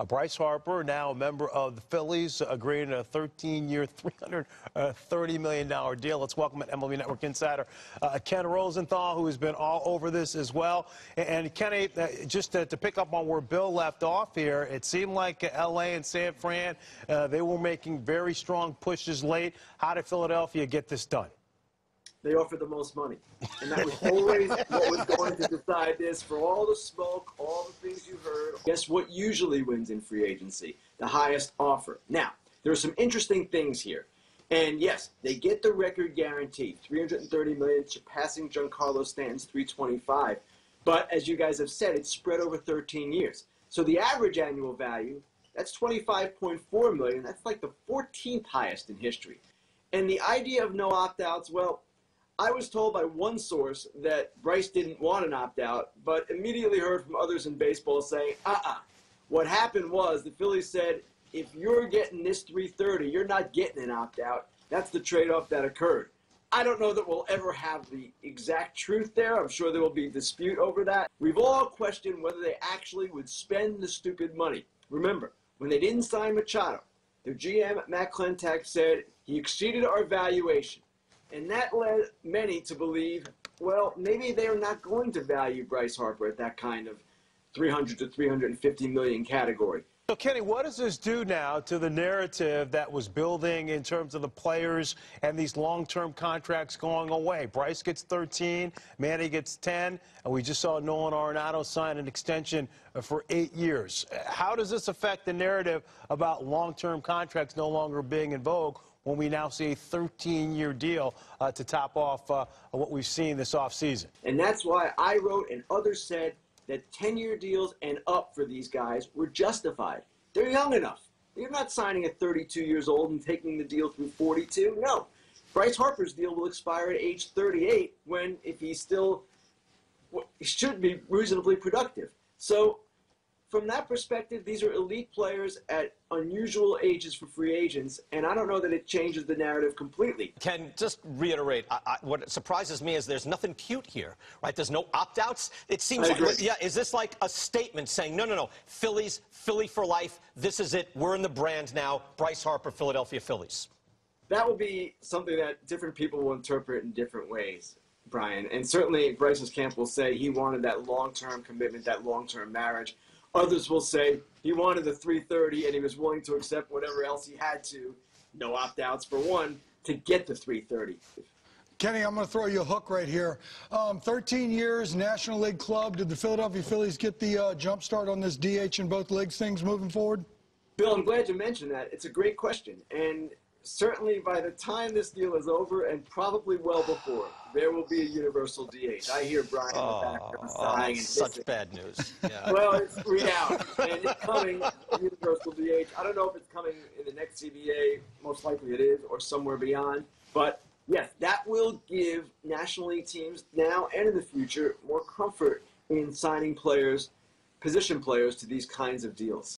Bryce Harper, now a member of the Phillies, agreeing to a 13-year, $330 million deal. Let's welcome an MLB Network insider, Ken Rosenthal, who has been all over this as well. And Kenny, just to pick up on where Bill left off here, it seemed like L.A. and San Fran, they were making very strong pushes late. How did Philadelphia get this done? They offered the most money. And that was always what was going to decide this. For all the smoke, all the things you heard, guess what usually wins in free agency? The highest offer. Now, there are some interesting things here. And yes, they get the record guarantee, $330 million, surpassing Giancarlo Stanton's $325. But as you guys have said, it's spread over 13 years. So the average annual value, that's $25.4 million. That's like the 14th highest in history. And the idea of no opt-outs, well, I was told by one source that Bryce didn't want an opt-out, but immediately heard from others in baseball saying, What happened was the Phillies said, if you're getting this $330, you're not getting an opt-out. That's the trade-off that occurred. I don't know that we'll ever have the exact truth there. I'm sure there will be dispute over that. We've all questioned whether they actually would spend the stupid money. Remember, when they didn't sign Machado, their GM, Matt Klentak, said he exceeded our valuation. And that led many to believe, well, maybe they're not going to value Bryce Harper at that kind of $300 to $350 million category. So, Kenny, what does this do now to the narrative that was building in terms of the players and these long-term contracts going away? Bryce gets 13, Manny gets 10, and we just saw Nolan Arenado sign an extension for 8 years. How does this affect the narrative about long-term contracts no longer being in vogue when we now see a 13-year deal to top off what we've seen this offseason? And that's why I wrote and others said that 10-year deals and up for these guys were justified. They're young enough. They're not signing at 32 years old and taking the deal through 42. No. Bryce Harper's deal will expire at age 38 when, if he's still, he should be reasonably productive. So from that perspective, these are elite players at unusual ages for free agents, and I don't know that it changes the narrative completely. Ken, just reiterate, what surprises me is there's nothing cute here, right? There's no opt-outs. It seems like, yeah, is this like a statement saying, no, Phillies, Philly for life, this is it, we're in the brand now, Bryce Harper, Philadelphia Phillies? That will be something that different people will interpret in different ways, Brian. And certainly Bryce's camp will say he wanted that long-term commitment, that long-term marriage. Others will say he wanted the $330 and he was willing to accept whatever else he had to, no opt-outs for one, to get the $330. Kenny, I'm going to throw you a hook right here. 13 years, National League club. Did the Philadelphia Phillies get the jump start on this DH in both leagues things moving forward? Bill, I'm glad you mentioned that. It's a great question. And certainly by the time this deal is over, and probably well before, there will be a universal DH. I hear Brian in the background sighing and such hissing. Bad news. Yeah. Well, it's reality, and it's coming, a universal DH. I don't know if it's coming in the next CBA. Most likely it is, or somewhere beyond. But, yes, that will give National League teams now and in the future more comfort in signing players, position players, to these kinds of deals.